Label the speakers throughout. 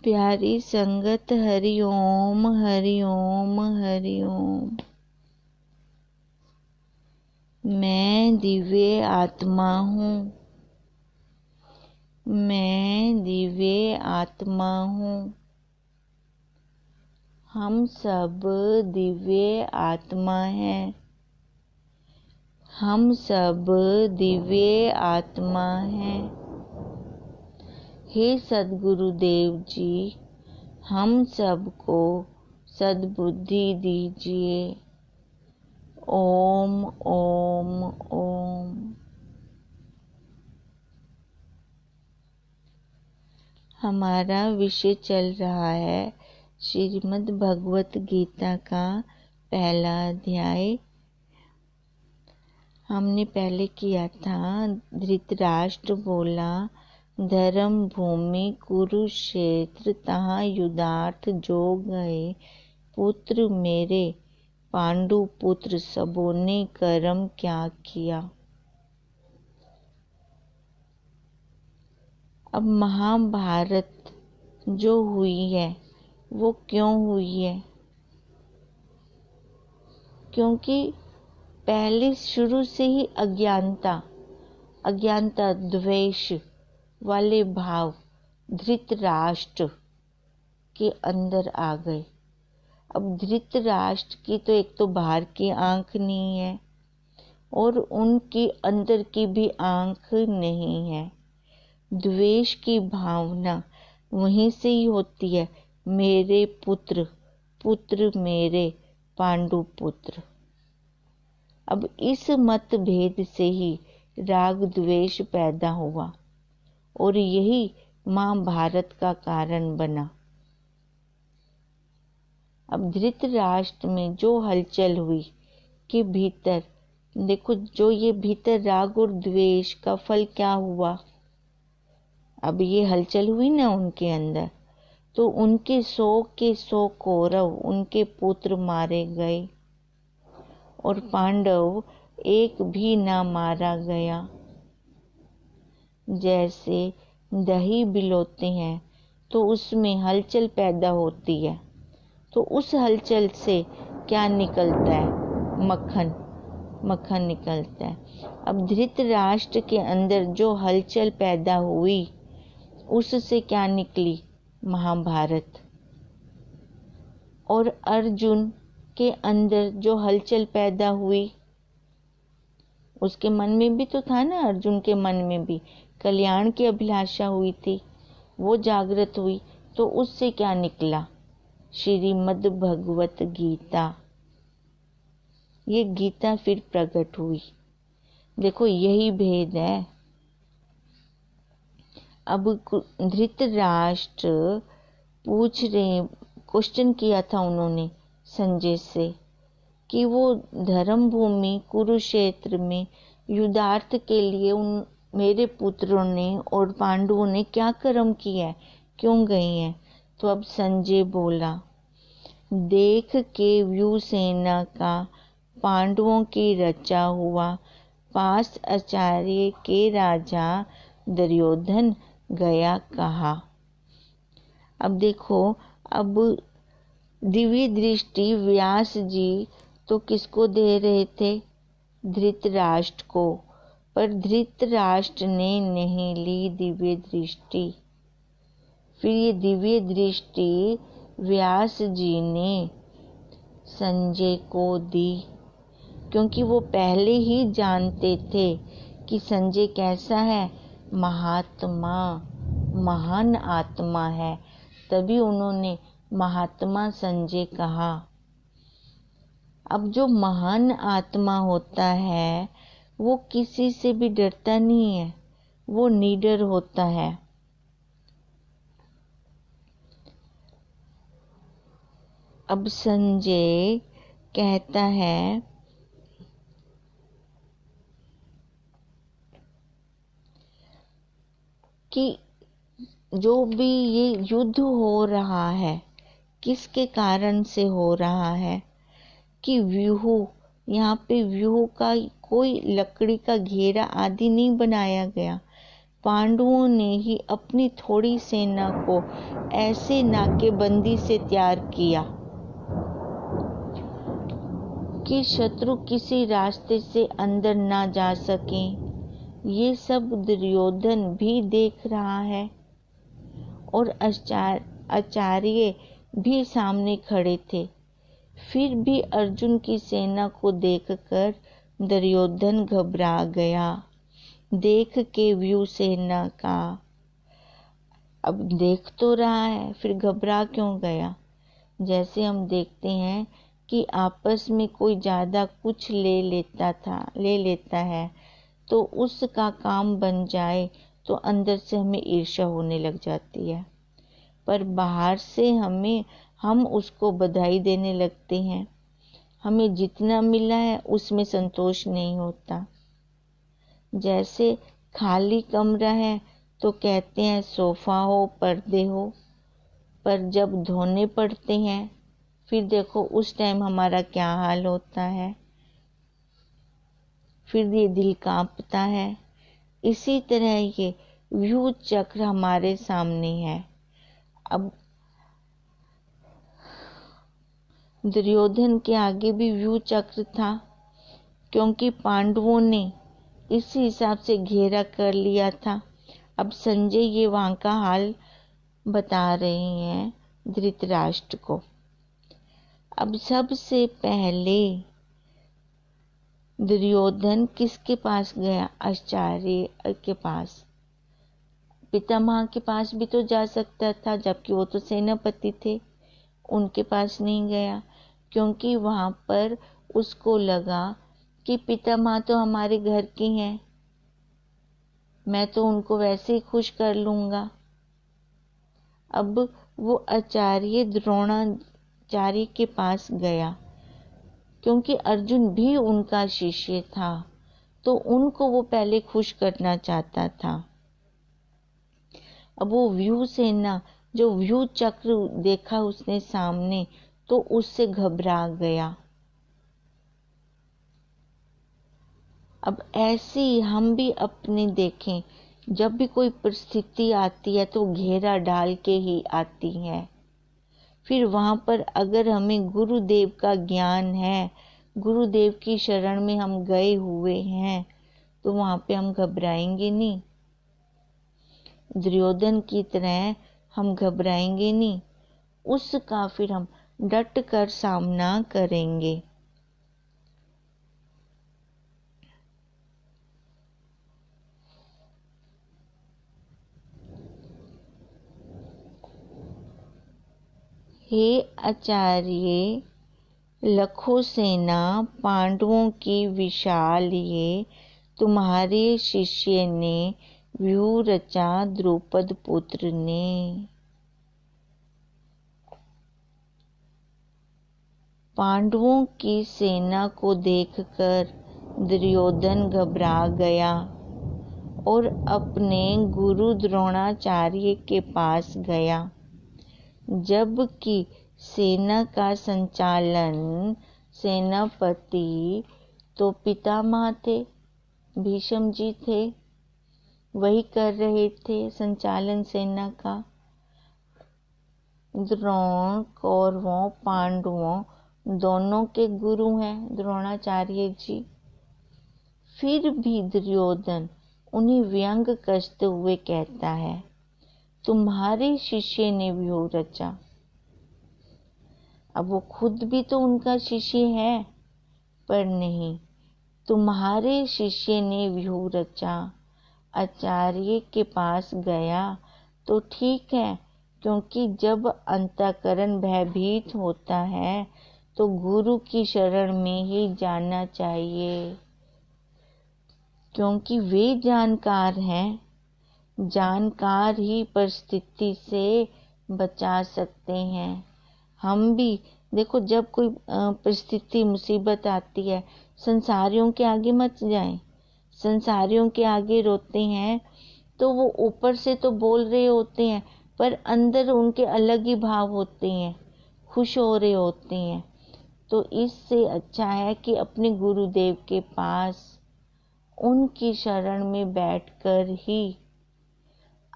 Speaker 1: प्यारी संगत हरि ओम हरि ओम हरि ओम। मैं दिव्य आत्मा हूँ, मैं दिव्य आत्मा हूँ। हम सब दिव्य आत्मा हैं, हम सब दिव्य आत्मा हैं। हे सद्गुरुदेव जी, हम सबको सद्बुद्धि दीजिए। ओम ओम ओम। हमारा विषय चल रहा है श्रीमद् भगवत गीता का पहला अध्याय। हमने पहले किया था, धृतराष्ट्र बोला, धर्म भूमि कुरुक्षेत्र तहाँ युद्धार्थ जो गए पुत्र मेरे, पांडु पुत्र सबों ने कर्म क्या किया। अब महाभारत जो हुई है वो क्यों हुई है? क्योंकि पहले शुरू से ही अज्ञानता द्वेष वाले भाव धृतराष्ट्र के अंदर आ गए। अब धृतराष्ट्र की तो एक तो बाहर की आंख नहीं है और उनकी अंदर की भी आंख नहीं है। द्वेष की भावना वहीं से ही होती है, मेरे पुत्र, पुत्र मेरे, पांडु पुत्र। अब इस मतभेद से ही राग द्वेष पैदा हुआ और यही महाभारत का कारण बना। अब धृतराष्ट्र में जो हलचल हुई कि भीतर देखो, जो ये भीतर राग और द्वेष का फल क्या हुआ। अब ये हलचल हुई ना उनके अंदर, तो उनके 100 के 100 कौरव, उनके पुत्र मारे गए और पांडव एक भी ना मारा गया। जैसे दही बिलोते हैं तो उसमें हलचल पैदा होती है, तो उस हलचल से क्या निकलता है? मक्खन, मक्खन निकलता है। अब धृतराष्ट्र के अंदर जो हलचल पैदा हुई उससे क्या निकली? महाभारत। और अर्जुन के अंदर जो हलचल पैदा हुई, उसके मन में भी तो था ना, अर्जुन के मन में भी कल्याण की अभिलाषा हुई थी, वो जागृत हुई, तो उससे क्या निकला? श्रीमद् भगवत गीता। ये गीता फिर प्रकट हुई। देखो यही भेद है। अब धृतराष्ट्र पूछ रहे, क्वेश्चन किया था उन्होंने संजय से कि वो धर्म भूमि कुरुक्षेत्र में युद्धार्थ के लिए उन मेरे पुत्रों ने और पांडवों ने क्या कर्म किया है, क्यों गए हैं? तो अब संजय बोला, देख के व्यूसेना का पांडवों की रचा हुआ, पास आचार्य के राजा दुर्योधन गया कहा। अब देखो, अब दिव्य दृष्टि व्यास जी तो किसको दे रहे थे? धृतराष्ट्र को, पर धृतराष्ट्र ने नहीं ली दिव्य दृष्टि। फिर ये दिव्य दृष्टि व्यास जी ने संजय को दी, क्योंकि वो पहले ही जानते थे कि संजय कैसा है, महात्मा, महान आत्मा है, तभी उन्होंने महात्मा संजय कहा। अब जो महान आत्मा होता है वो किसी से भी डरता नहीं है, वो निडर होता है। अब संजय कहता है कि जो भी ये युद्ध हो रहा है किसके कारण से हो रहा है? कि व्यूह, यहाँ पे व्यूह का कोई लकड़ी का घेरा आदि नहीं बनाया गया, पांडवों ने ही अपनी थोड़ी सेना को ऐसे नाकेबंदी से तैयार किया कि शत्रु किसी रास्ते से अंदर ना जा सकें। ये सब दुर्योधन भी देख रहा है और आचार्य भी सामने खड़े थे। फिर भी अर्जुन की सेना को देखकर दुर्योधन घबरा गया। देख के व्यू सेना का, अब देख तो रहा है, फिर घबरा क्यों गया? जैसे हम देखते हैं कि आपस में कोई ज़्यादा कुछ ले लेता है तो उसका काम बन जाए तो अंदर से हमें ईर्ष्या होने लग जाती है, पर बाहर से हम उसको बधाई देने लगते हैं। हमें जितना मिला है उसमें संतोष नहीं होता। जैसे खाली कमरा है तो कहते हैं सोफा हो, पर्दे हो, पर जब धोने पड़ते हैं फिर देखो उस टाइम हमारा क्या हाल होता है, फिर ये दिल कांपता है। इसी तरह ये व्यू चक्र हमारे सामने है। अब दुर्योधन के आगे भी व्यू चक्र था, क्योंकि पांडवों ने इसी हिसाब से घेरा कर लिया था। अब संजय ये वहां का हाल बता रहे हैं धृतराष्ट्र को। अब सबसे पहले दुर्योधन किसके पास गया? आचार्य के पास। पितामह के पास भी तो जा सकता था, जबकि वो तो सेनापति थे। उनके पास नहीं गया क्योंकि वहां पर उसको लगा कि पितामह तो हमारे घर के हैं, मैं तो उनको वैसे ही खुश कर लूंगा। अब वो आचार्य द्रोणाचार्य के पास गया क्योंकि अर्जुन भी उनका शिष्य था, तो उनको वो पहले खुश करना चाहता था। अब वो व्यू सेना, जो व्यू चक्र देखा उसने सामने, तो उससे घबरा गया। अब ऐसे ही हम भी अपने देखें, जब भी कोई परिस्थिति आती है तो घेरा डाल के ही आती है। फिर वहां पर अगर हमें गुरुदेव का ज्ञान है, गुरुदेव की शरण में हम गए हुए हैं, तो वहां पे हम घबराएंगे नहीं। दुर्योधन की तरह हम घबराएंगे नहीं, उसका फिर हम डट कर सामना करेंगे। हे आचार्य, लखो सेना पांडवों की विशाल, ये तुम्हारे शिष्य ने व्यूह रचा द्रुपद पुत्र ने। पांडवों की सेना को देखकर दुर्योधन घबरा गया और अपने गुरु द्रोणाचार्य के पास गया, जबकि सेना का संचालन सेनापति तो पितामह थे, भीष्म जी थे, वही कर रहे थे संचालन सेना का। द्रोण कौरवों पांडवों दोनों के गुरु हैं द्रोणाचार्य जी। फिर भी दुर्योधन उन्हें व्यंग कसते हुए कहता है, तुम्हारे शिष्य ने व्यूह रचा। अब वो खुद भी तो उनका शिष्य है, पर नहीं, तुम्हारे शिष्य ने व्यूह रचा। आचार्य के पास गया तो ठीक है, क्योंकि जब अंतःकरण भयभीत होता है तो गुरु की शरण में ही जाना चाहिए, क्योंकि वे जानकार हैं। जानकार ही परिस्थिति से बचा सकते हैं। हम भी देखो, जब कोई परिस्थिति मुसीबत आती है, संसारियों के आगे मत जाएं। संसारियों के आगे रोते हैं तो वो ऊपर से तो बोल रहे होते हैं, पर अंदर उनके अलग ही भाव होते हैं, खुश हो रहे होते हैं। तो इससे अच्छा है कि अपने गुरुदेव के पास उनकी शरण में बैठकर ही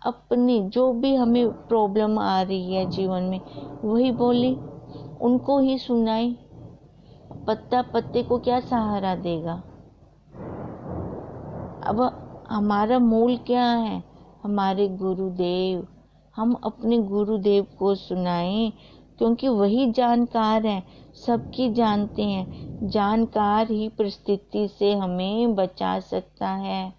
Speaker 1: अपनी जो भी हमें प्रॉब्लम आ रही है जीवन में वही बोले, उनको ही सुनाए। पत्ता पत्ते को क्या सहारा देगा। अब हमारा मूल क्या है, हमारे गुरुदेव। हम अपने गुरुदेव को सुनाएं, क्योंकि वही जानकार हैं, सबकी जानते हैं। जानकार ही परिस्थिति से हमें बचा सकता है।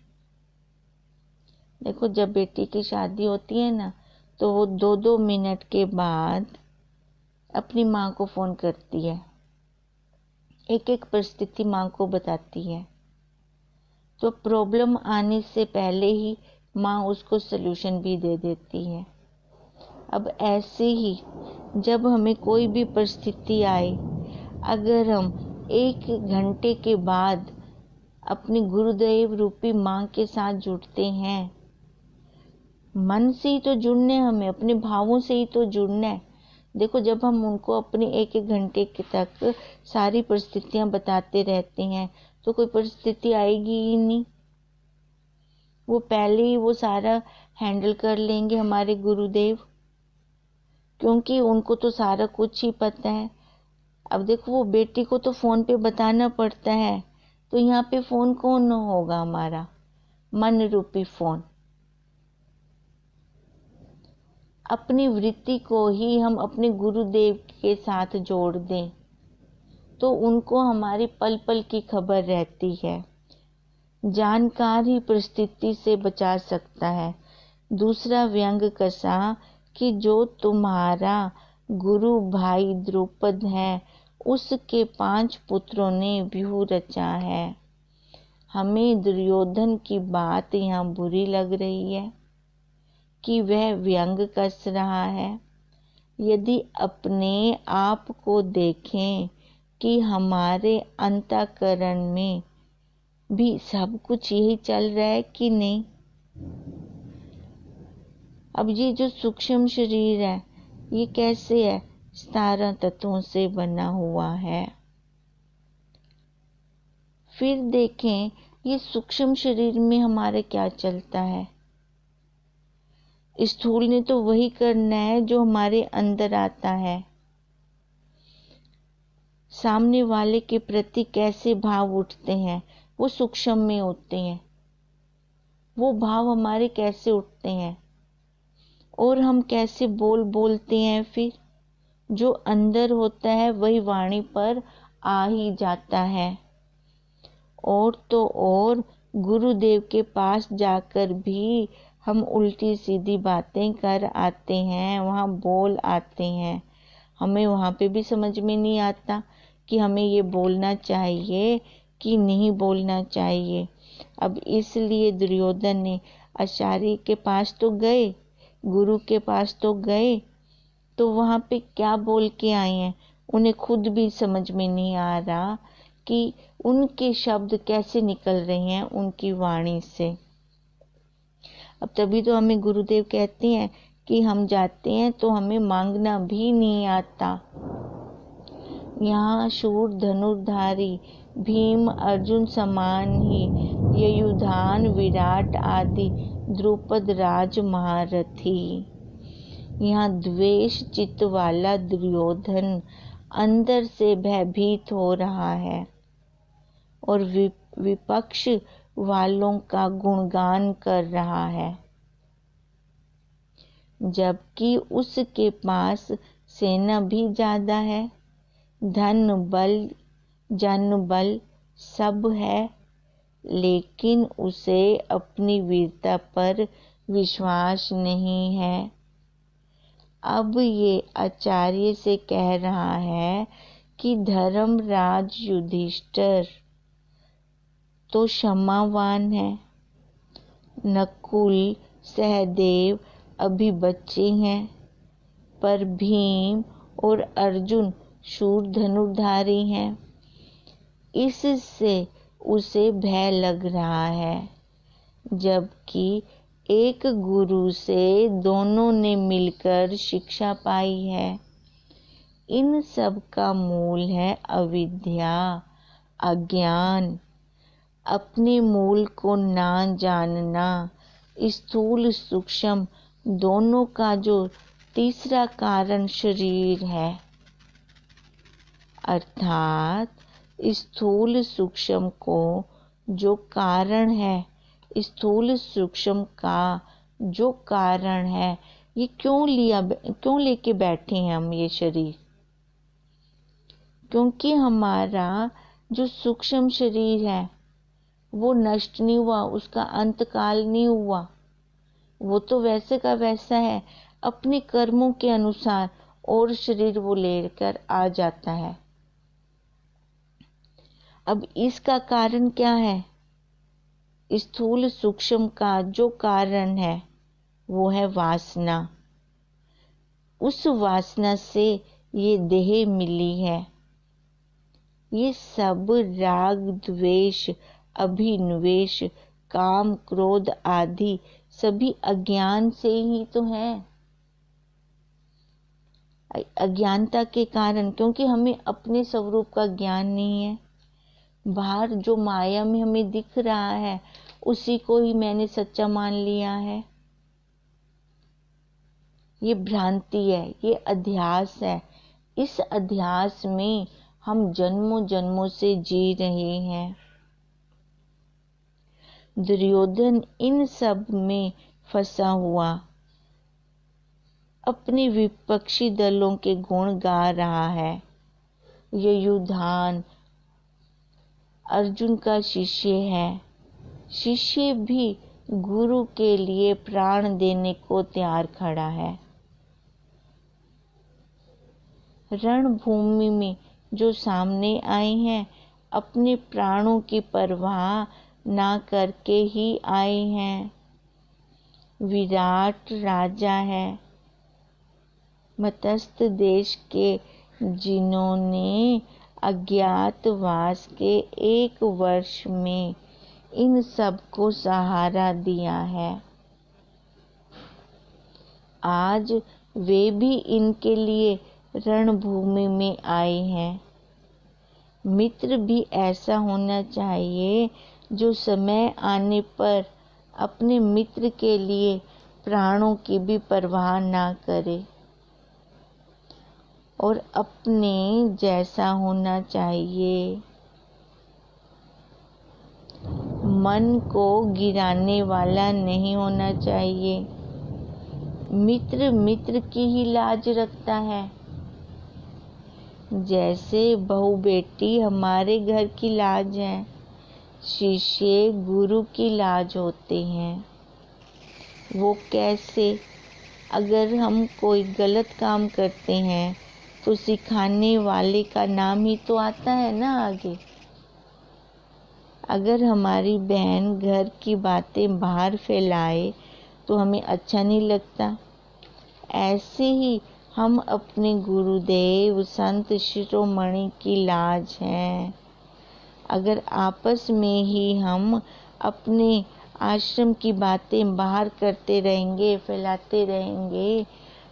Speaker 1: देखो, जब बेटी की शादी होती है ना, तो वो 2-2 मिनट के बाद अपनी माँ को फोन करती है, एक एक परिस्थिति माँ को बताती है। तो प्रॉब्लम आने से पहले ही माँ उसको सलूशन भी दे देती है। अब ऐसे ही जब हमें कोई भी परिस्थिति आए, अगर हम 1 घंटे के बाद अपनी गुरुदेव रूपी माँ के साथ जुड़ते हैं, मन से ही तो जुड़ना है, हमें अपने भावों से ही तो जुड़ना है। देखो, जब हम उनको अपने 1-1 घंटे के तक सारी परिस्थितियां बताते रहते हैं तो कोई परिस्थिति आएगी ही नहीं। वो पहले ही वो सारा हैंडल कर लेंगे हमारे गुरुदेव, क्योंकि उनको तो सारा कुछ ही पता है। अब देखो, वो बेटी को तो फोन पे बताना पड़ता है, तो यहाँ पे फोन कौन होगा, हमारा मन रूपी फोन। अपनी वृत्ति को ही हम अपने गुरुदेव के साथ जोड़ दें तो उनको हमारी पल पल की खबर रहती है। जानकार ही परिस्थिति से बचा सकता है। दूसरा व्यंग कसा कि जो तुम्हारा गुरु भाई द्रुपद है, उसके 5 पुत्रों ने व्यूह रचा है। हमें दुर्योधन की बात यहाँ बुरी लग रही है कि वह व्यंग कस रहा है। यदि अपने आप को देखें कि हमारे अंतःकरण में भी सब कुछ यही चल रहा है कि नहीं। अब ये जो सूक्ष्म शरीर है, ये कैसे है, 17 तत्वों से बना हुआ है। फिर देखें, ये सूक्ष्म शरीर में हमारे क्या चलता है। स्थूल ने तो वही करना है जो हमारे अंदर आता है। सामने वाले के प्रति कैसे भाव उठते हैं, वो सूक्ष्म में होते हैं। वो भाव हमारे कैसे उठते हैं और हम कैसे बोलते हैं, फिर जो अंदर होता है वही वाणी पर आ ही जाता है। और तो और गुरुदेव के पास जाकर भी हम उल्टी सीधी बातें कर आते हैं, वहाँ बोल आते हैं। हमें वहाँ पे भी समझ में नहीं आता कि हमें ये बोलना चाहिए कि नहीं बोलना चाहिए। अब इसलिए दुर्योधन ने आचार्य के पास तो गए, गुरु के पास तो गए, तो वहाँ पे क्या बोल के आए हैं, उन्हें खुद भी समझ में नहीं आ रहा कि उनके शब्द कैसे निकल रहे हैं उनकी वाणी से। अब तभी तो हमें गुरुदेव कहते हैं कि हम जाते हैं तो हमें मांगना भी नहीं आता। यहाँ शूर धनुर्धारी भीम अर्जुन समान ही युधान विराट आदि द्रुपद राज महारथी। यहाँ द्वेष चित्त वाला दुर्योधन अंदर से भयभीत हो रहा है और विपक्ष वालों का गुणगान कर रहा है, जबकि उसके पास सेना भी ज्यादा है, धन बल जन बल सब है, लेकिन उसे अपनी वीरता पर विश्वास नहीं है। अब ये आचार्य से कह रहा है कि धर्मराज युधिष्ठिर तो क्षमावान है, नकुल सहदेव अभी बच्चे हैं, पर भीम और अर्जुन शूर धनुर्धारी हैं। इससे उसे भय लग रहा है, जबकि एक गुरु से दोनों ने मिलकर शिक्षा पाई है। इन सब का मूल है अविद्या, अज्ञान, अपने मूल को ना जानना, स्थूल सूक्ष्म दोनों का जो तीसरा कारण शरीर है, अर्थात स्थूल सूक्ष्म को जो कारण है, स्थूल सूक्ष्म का जो कारण है, ये क्यों लेके बैठे हैं हम ये शरीर? क्योंकि हमारा जो सूक्ष्म शरीर है वो नष्ट नहीं हुआ, उसका अंतकाल नहीं हुआ, वो तो वैसे का वैसा है, अपने कर्मों के अनुसार और शरीर वो लेकर आ जाता है। अब इसका कारण क्या है? स्थूल सूक्ष्म का जो कारण है वो है वासना। उस वासना से ये देह मिली है। ये सब राग द्वेष अभिनिवेश काम क्रोध आदि सभी अज्ञान से ही तो है, अज्ञानता के कारण, क्योंकि हमें अपने स्वरूप का ज्ञान नहीं है। बाहर जो माया में हमें दिख रहा है उसी को ही मैंने सच्चा मान लिया है। ये भ्रांति है, ये अध्यास है। इस अध्यास में हम जन्मों जन्मों से जी रहे हैं। दुर्योधन इन सब में फंसा हुआ अपने विपक्षी दलों के गुण गा रहा है। युधान अर्जुन का शिष्य है। शिष्य भी गुरु के लिए प्राण देने को तैयार खड़ा है। रणभूमि में जो सामने आए हैं अपने प्राणों की परवाह ना करके ही आए हैं। विराट राजा है मत्स्य देश के, जिन्होंने अज्ञातवास के 1 वर्ष में इन सब को सहारा दिया है। आज वे भी इनके लिए रणभूमि में आए हैं। मित्र भी ऐसा होना चाहिए जो समय आने पर अपने मित्र के लिए प्राणों की भी परवाह ना करे, और अपने जैसा होना चाहिए। मन को गिराने वाला नहीं होना चाहिए। मित्र मित्र की ही लाज रखता है। जैसे बहू बेटी हमारे घर की लाज है, शिष्य गुरु की लाज होते हैं। वो कैसे? अगर हम कोई गलत काम करते हैं तो सिखाने वाले का नाम ही तो आता है ना आगे। अगर हमारी बहन घर की बातें बाहर फैलाए तो हमें अच्छा नहीं लगता। ऐसे ही हम अपने गुरुदेव संत शिरोमणि की लाज हैं। अगर आपस में ही हम अपने आश्रम की बातें बाहर करते रहेंगे, फैलाते रहेंगे,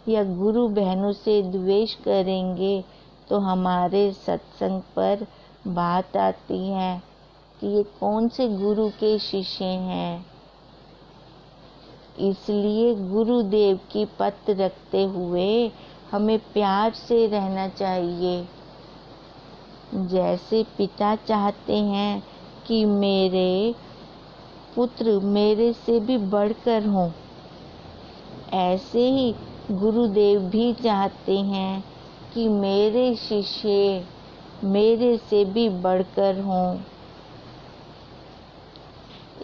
Speaker 1: या गुरु बहनों से द्वेष करेंगे तो हमारे सत्संग पर बात आती है कि ये कौन से गुरु के शिष्य हैं। इसलिए गुरुदेव की पत रखते हुए हमें प्यार से रहना चाहिए। जैसे पिता चाहते हैं कि मेरे पुत्र मेरे से भी बढ़कर हों, ऐसे ही गुरुदेव भी चाहते हैं कि मेरे शिष्य मेरे से भी बढ़कर हों।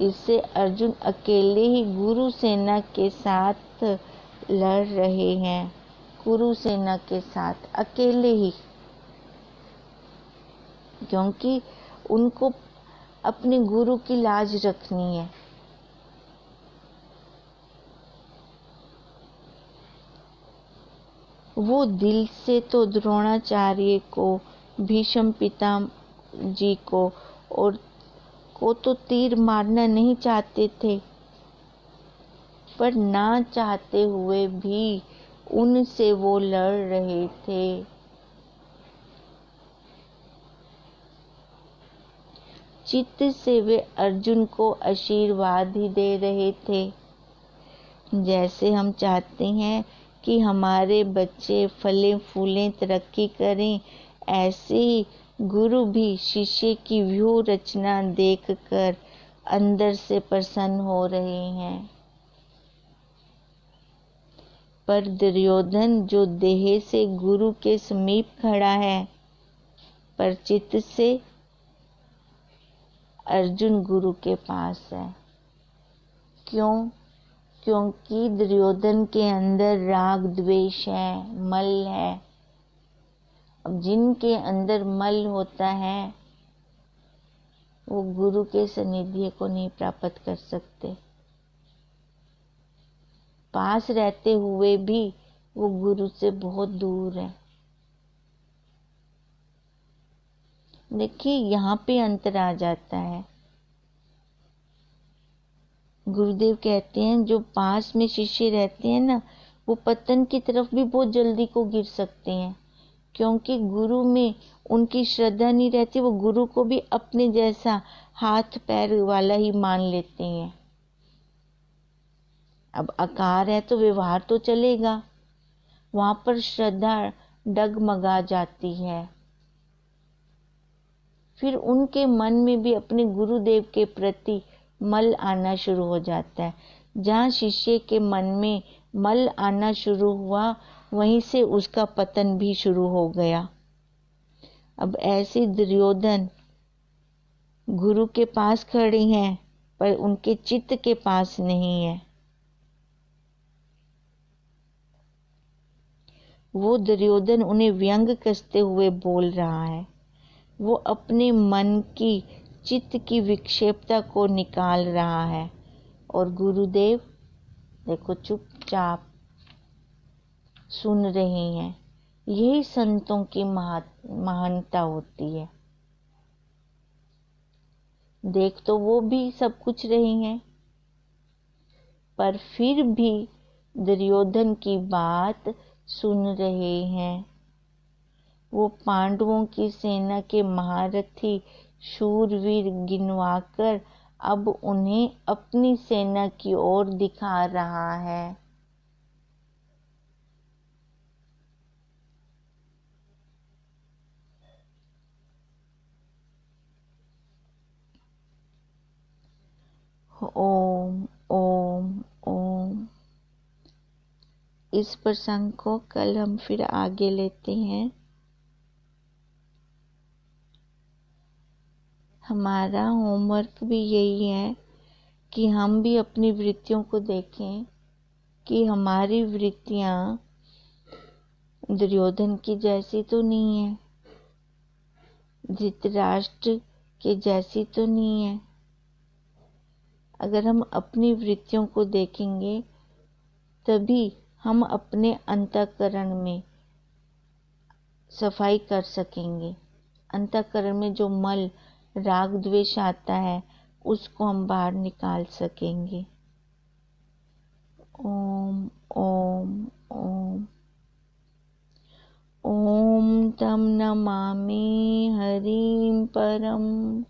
Speaker 1: इससे अर्जुन अकेले ही गुरु सेना के साथ लड़ रहे हैं। गुरु सेना के साथ अकेले ही, क्योंकि उनको अपने गुरु की लाज रखनी है। वो दिल से तो द्रोणाचार्य को, भीष्म पिताजी को और तो तीर मारना नहीं चाहते थे, पर ना चाहते हुए भी उनसे वो लड़ रहे थे। चित्त से वे अर्जुन को आशीर्वाद ही दे रहे थे। जैसे हम चाहते हैं कि हमारे बच्चे फले फूलें तरक्की करें, ऐसे ही गुरु भी शिष्य की व्यूह रचना देखकर अंदर से प्रसन्न हो रहे हैं। पर दुर्योधन जो देह से गुरु के समीप खड़ा है, पर चित्त से अर्जुन गुरु के पास है। क्यों? क्योंकि दुर्योधन के अंदर राग द्वेष है, मल है। अब जिनके अंदर मल होता है वो गुरु के सानिध्य को नहीं प्राप्त कर सकते। पास रहते हुए भी वो गुरु से बहुत दूर है। देखिए यहाँ पे अंतर आ जाता है। गुरुदेव कहते हैं जो पास में शिष्य रहते हैं ना, वो पतन की तरफ भी बहुत जल्दी को गिर सकते हैं, क्योंकि गुरु में उनकी श्रद्धा नहीं रहती। वो गुरु को भी अपने जैसा हाथ पैर वाला ही मान लेते हैं। अब आकार है तो व्यवहार तो चलेगा, वहां पर श्रद्धा डगमगा जाती है। फिर उनके मन में भी अपने गुरुदेव के प्रति मल आना शुरू हो जाता है। जहाँ शिष्य के मन में मल आना शुरू हुआ, वहीं से उसका पतन भी शुरू हो गया। अब ऐसे दुर्योधन गुरु के पास खड़े हैं, पर उनके चित्त के पास नहीं है। वो दुर्योधन उन्हें व्यंग कसते हुए बोल रहा है। वो अपने मन की चित्त की विक्षेपता को निकाल रहा है, और गुरुदेव देखो चुपचाप सुन रहे हैं। यही संतों की महानता होती है। देख तो वो भी सब कुछ रहे हैं, पर फिर भी दुर्योधन की बात सुन रहे हैं। वो पांडवों की सेना के महारथी शूरवीर गिनवाकर अब उन्हें अपनी सेना की ओर दिखा रहा है। ओम ओम ओम। इस प्रसंग को कल हम फिर आगे लेते हैं। हमारा होमवर्क भी यही है कि हम भी अपनी वृत्तियों को देखें कि हमारी वृत्तियां दुर्योधन की जैसी तो नहीं है, धृतराष्ट्र के जैसी तो नहीं है। अगर हम अपनी वृत्तियों को देखेंगे तभी हम अपने अंतःकरण में सफाई कर सकेंगे। अंतःकरण में जो मल राग द्वेष आता है उसको हम बाहर निकाल सकेंगे। ओम ओम ओम। ओम तम नमामि हरिं परम।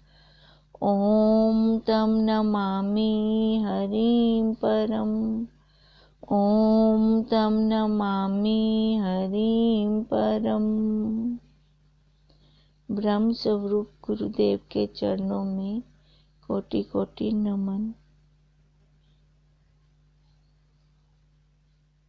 Speaker 1: ओम तम नमामि हरिं परम। ओम तम नमामि हरिं परम। ब्रह्म स्वरूप गुरुदेव के चरणों में कोटि कोटि नमन।